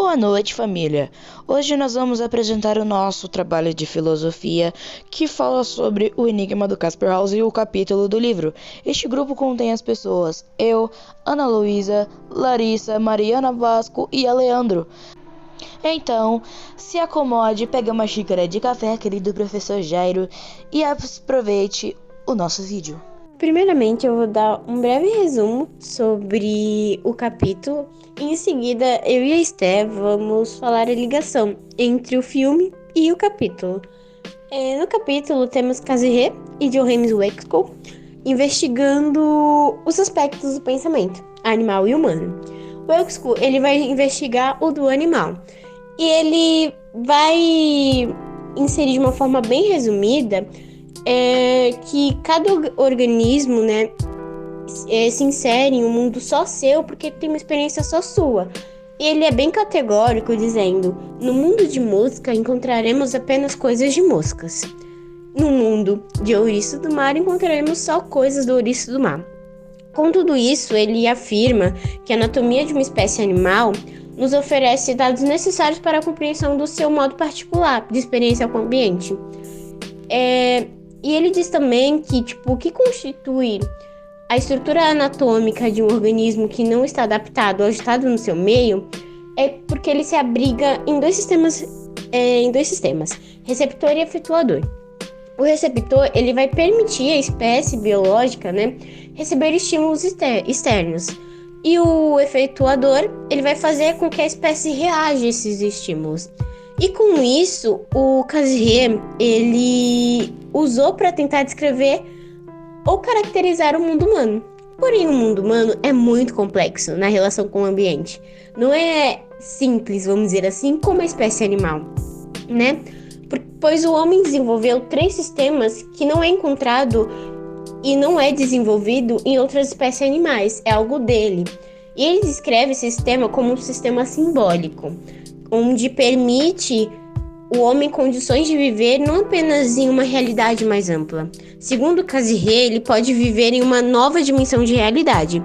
Boa noite, família! Hoje nós vamos apresentar o nosso trabalho de filosofia que fala sobre o Enigma do Casper House e o capítulo do livro. Este grupo contém as pessoas eu, Ana Luísa, Larissa, Mariana Vasco e Aleandro. Então, se acomode, pegue uma xícara de café, querido professor Jairo, e aproveite o nosso vídeo. Primeiramente, eu vou dar um breve resumo sobre o capítulo. Em seguida, eu e a Esté vamos falar a ligação entre o filme e o capítulo. No capítulo, temos Casirê e Johannes Wexel investigando os aspectos do pensamento, animal e humano. O Wexel, ele vai investigar o do animal. E ele vai inserir de uma forma bem resumida que cada organismo, né, se insere em um mundo só seu porque tem uma experiência só sua. E ele é bem categórico, dizendo: no mundo de mosca encontraremos apenas coisas de moscas. No mundo de ouriço do mar encontraremos só coisas do ouriço do mar. Com tudo isso, ele afirma que a anatomia de uma espécie animal nos oferece dados necessários para a compreensão do seu modo particular de experiência com o ambiente. E ele diz também que, o que constitui a estrutura anatômica de um organismo que não está adaptado ou ajustado no seu meio é porque ele se abriga em dois sistemas, receptor e efetuador. O receptor, ele vai permitir à espécie biológica, né, receber estímulos externos. E o efetuador, ele vai fazer com que a espécie reaja a esses estímulos. E com isso, o Casirê, ele usou para tentar descrever ou caracterizar o mundo humano. Porém, o mundo humano é muito complexo na relação com o ambiente. Não é simples, vamos dizer assim, como a espécie animal, né? Pois o homem desenvolveu 3 sistemas que não é encontrado e não é desenvolvido em outras espécies animais. É algo dele. E ele descreve esse sistema como um sistema simbólico, onde permite o homem condições de viver não apenas em uma realidade mais ampla. Segundo Casirê, ele pode viver em uma nova dimensão de realidade.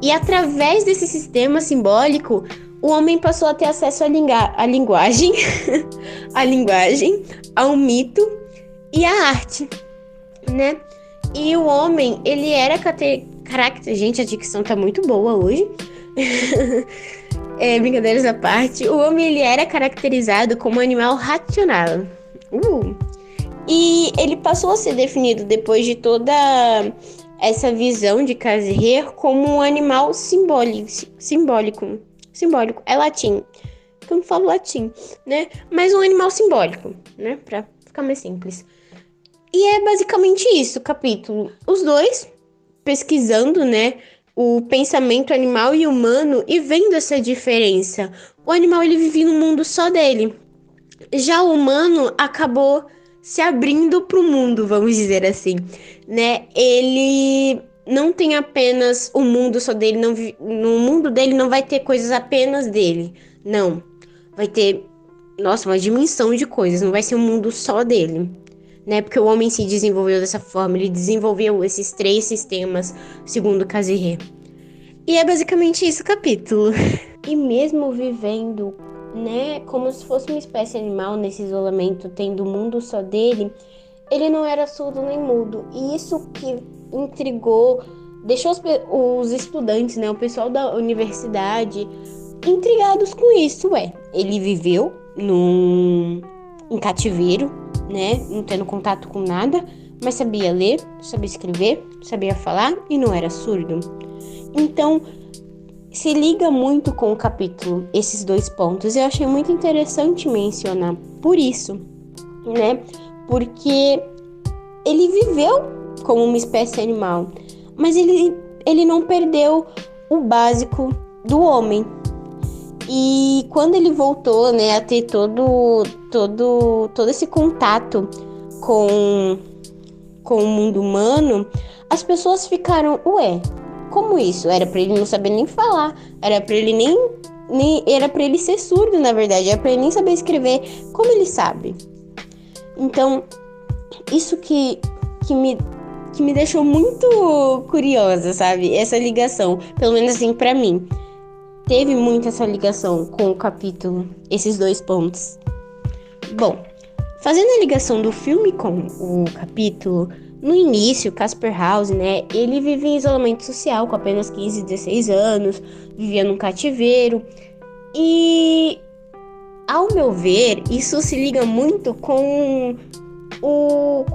E através desse sistema simbólico, o homem passou a ter acesso à linguagem, ao mito e à arte, né? E o homem, ele era Gente, a dicção tá muito boa hoje. Brincadeiras à parte, o homem, ele era caracterizado como um animal racional. E ele passou a ser definido, depois de toda essa visão de Casirê, como um animal simbólico. Simbólico, é latim. Eu não falo latim, né? Mas um animal simbólico, né? Pra ficar mais simples. E é basicamente isso o capítulo. Os dois pesquisando, né, o pensamento animal e humano e vendo essa diferença. O animal, ele vive num mundo só dele. Já o humano acabou se abrindo para o mundo, vamos dizer assim, né? Ele não tem apenas o mundo só dele, no mundo dele não vai ter coisas apenas dele. Não, vai ter, uma dimensão de coisas, não vai ser um mundo só dele, né? Porque o homem se desenvolveu dessa forma, ele desenvolveu esses 3 sistemas, segundo Casirê. E é basicamente isso o capítulo. E mesmo vivendo, né, como se fosse uma espécie animal nesse isolamento, tendo o mundo só dele, ele não era surdo nem mudo. E isso que intrigou, deixou os estudantes, né, o pessoal da universidade, intrigados com isso. Ele viveu em cativeiro, né, não tendo contato com nada, mas sabia ler, sabia escrever, sabia falar e não era surdo. Então, se liga muito com o capítulo, esses 2 pontos. Eu achei muito interessante mencionar por isso, né, porque ele viveu como uma espécie animal, mas ele não perdeu o básico do homem. E quando ele voltou, né, a ter todo esse contato com o mundo humano, as pessoas ficaram, como isso? Era pra ele não saber nem falar, era pra ele era pra ele ser surdo, na verdade, era pra ele nem saber escrever, como ele sabe? Então, isso que me deixou muito curiosa, sabe? Essa ligação, pelo menos assim pra mim. teve muito essa ligação com o capítulo, esses dois pontos. Bom, fazendo a ligação do filme com o capítulo, no início, Casper House, né, ele vivia em isolamento social com apenas 15, 16 anos, vivia num cativeiro e, ao meu ver, isso se liga muito com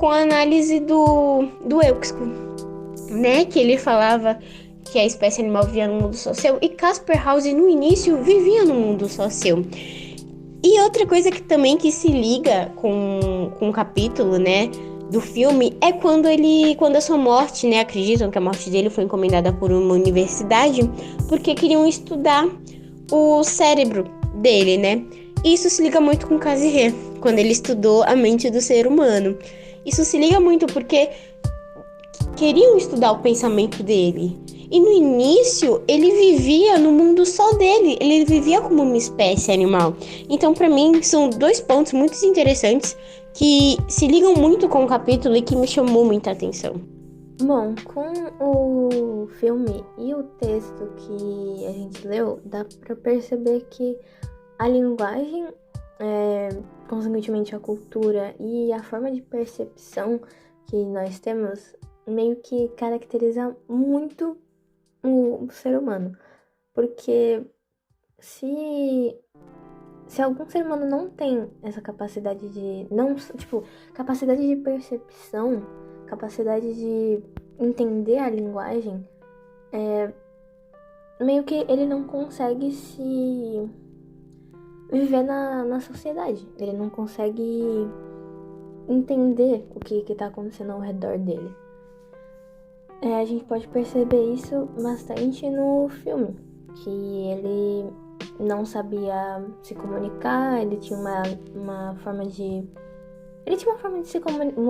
a análise do Euxco, né, que ele falava que a espécie animal vivia no mundo só seu e Casper House no início vivia no mundo só seu. E outra coisa que também que se liga com o capítulo, né, do filme é quando a sua morte, né, acreditam que a morte dele foi encomendada por uma universidade porque queriam estudar o cérebro dele, né? Isso se liga muito com Casirê, quando ele estudou a mente do ser humano. Isso se liga muito porque queriam estudar o pensamento dele. E no início, ele vivia no mundo só dele. Ele vivia como uma espécie animal. Então, para mim, são dois pontos muito interessantes que se ligam muito com o capítulo e que me chamou muita atenção. Bom, com o filme e o texto que a gente leu, dá para perceber que a linguagem, consequentemente a cultura e a forma de percepção que nós temos meio que caracteriza muito o ser humano. Porque se algum ser humano não tem essa capacidade capacidade de percepção, capacidade de entender a linguagem, meio que ele não consegue se viver na sociedade. Ele não consegue entender o que está acontecendo ao redor dele. A gente pode perceber isso bastante no filme, que ele não sabia se comunicar, ele tinha uma forma de se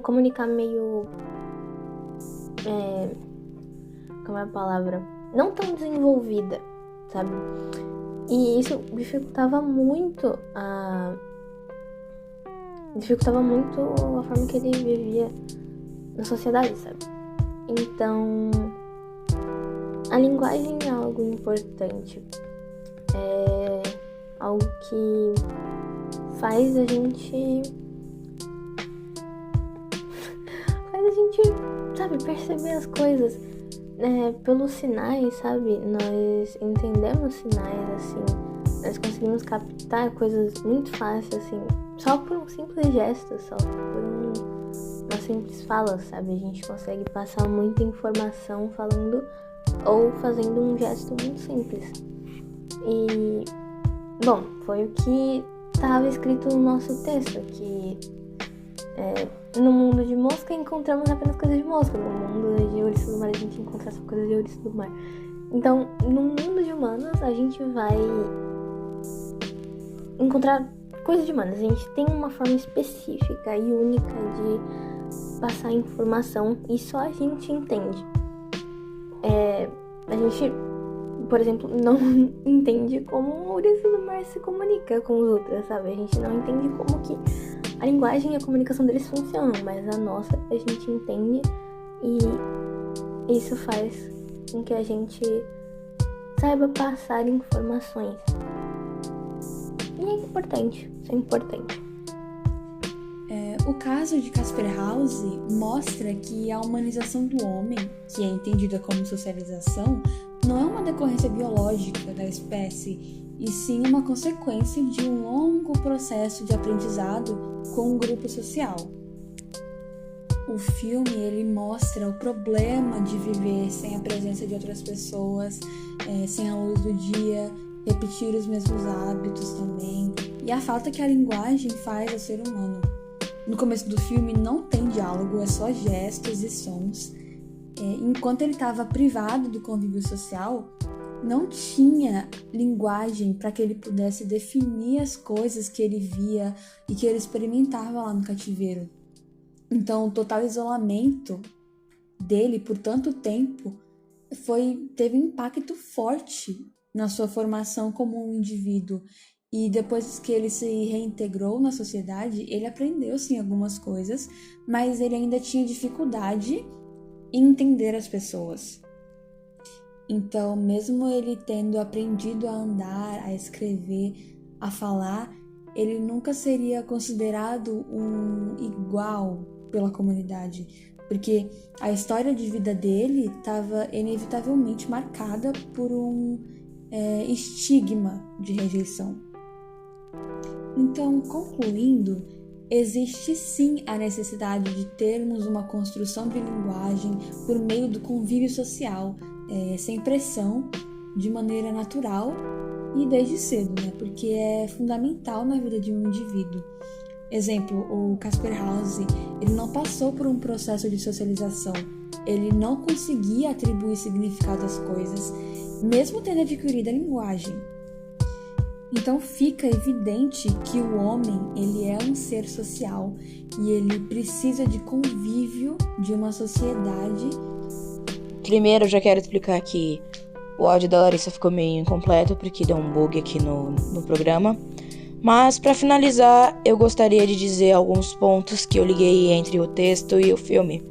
comunicar meio... como é a palavra? Não tão desenvolvida, sabe? E isso dificultava muito a forma que ele vivia na sociedade, sabe? Então, a linguagem é algo importante. É algo que faz a gente... sabe, perceber as coisas pelos sinais, sabe? Nós entendemos sinais, assim. Nós conseguimos captar coisas muito fáceis, assim, só por um simples gesto, só por uma simples fala, sabe? A gente consegue passar muita informação falando ou fazendo um gesto muito simples. E, bom, foi o que estava escrito no nosso texto, que no mundo de mosca encontramos apenas coisas de mosca, no mundo de ouriço do mar a gente encontra só coisas de ouriço do mar. Então, no mundo de humanos a gente vai encontrar coisas de humanos. A gente tem uma forma específica e única de passar informação e só a gente entende. A gente, por exemplo, não entende como um ouriço do mar se comunica com os outros, sabe? A gente não entende como que a linguagem e a comunicação deles funcionam, mas a nossa a gente entende e isso faz com que a gente saiba passar informações. E é importante, isso é importante. O caso de Casper House mostra que a humanização do homem, que é entendida como socialização, não é uma decorrência biológica da espécie, e sim uma consequência de um longo processo de aprendizado com um grupo social. O filme ele mostra o problema de viver sem a presença de outras pessoas, sem a luz do dia, repetir os mesmos hábitos também, e a falta que a linguagem faz ao ser humano. No começo do filme não tem diálogo, é só gestos e sons. Enquanto ele estava privado do convívio social, não tinha linguagem para que ele pudesse definir as coisas que ele via e que ele experimentava lá no cativeiro. Então, o total isolamento dele por tanto tempo teve um impacto forte na sua formação como um indivíduo. E depois que ele se reintegrou na sociedade, ele aprendeu sim algumas coisas, mas ele ainda tinha dificuldade em entender as pessoas. Então, mesmo ele tendo aprendido a andar, a escrever, a falar, ele nunca seria considerado um igual pela comunidade, porque a história de vida dele estava inevitavelmente marcada por um estigma de rejeição. Então, concluindo, existe sim a necessidade de termos uma construção de linguagem por meio do convívio social, sem pressão, de maneira natural e desde cedo, né? Porque é fundamental na vida de um indivíduo. Exemplo, o Casper House, ele não passou por um processo de socialização, ele não conseguia atribuir significado às coisas, mesmo tendo adquirido a linguagem. Então fica evidente que o homem, ele é um ser social e ele precisa de convívio de uma sociedade. Primeiro, eu já quero explicar que o áudio da Larissa ficou meio incompleto porque deu um bug aqui no programa. Mas, para finalizar, eu gostaria de dizer alguns pontos que eu liguei entre o texto e o filme.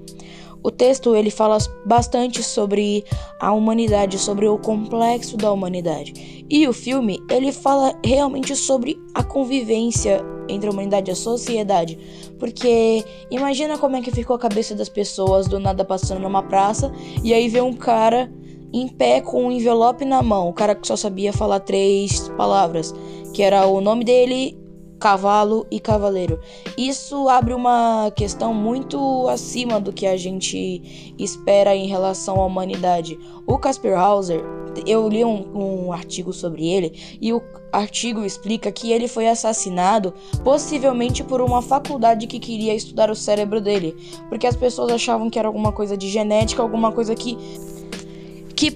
O texto, ele fala bastante sobre a humanidade, sobre o complexo da humanidade. E o filme, ele fala realmente sobre a convivência entre a humanidade e a sociedade. Porque imagina como é que ficou a cabeça das pessoas do nada passando numa praça e aí vê um cara em pé com um envelope na mão. O cara que só sabia falar 3 palavras, que era o nome dele, cavalo e cavaleiro. Isso abre uma questão muito acima do que a gente espera em relação à humanidade. O Casper Hauser, eu li um artigo sobre ele e o artigo explica que ele foi assassinado possivelmente por uma faculdade que queria estudar o cérebro dele, porque as pessoas achavam que era alguma coisa de genética, alguma coisa que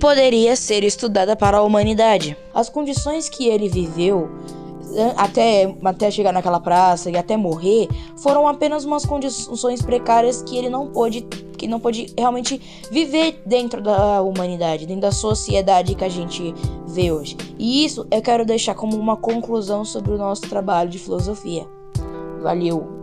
poderia ser estudada para a humanidade. As condições que ele viveu até chegar naquela praça e até morrer, foram apenas umas condições precárias que ele não pôde realmente viver dentro da humanidade, dentro da sociedade que a gente vê hoje. E isso eu quero deixar como uma conclusão sobre o nosso trabalho de filosofia. Valeu!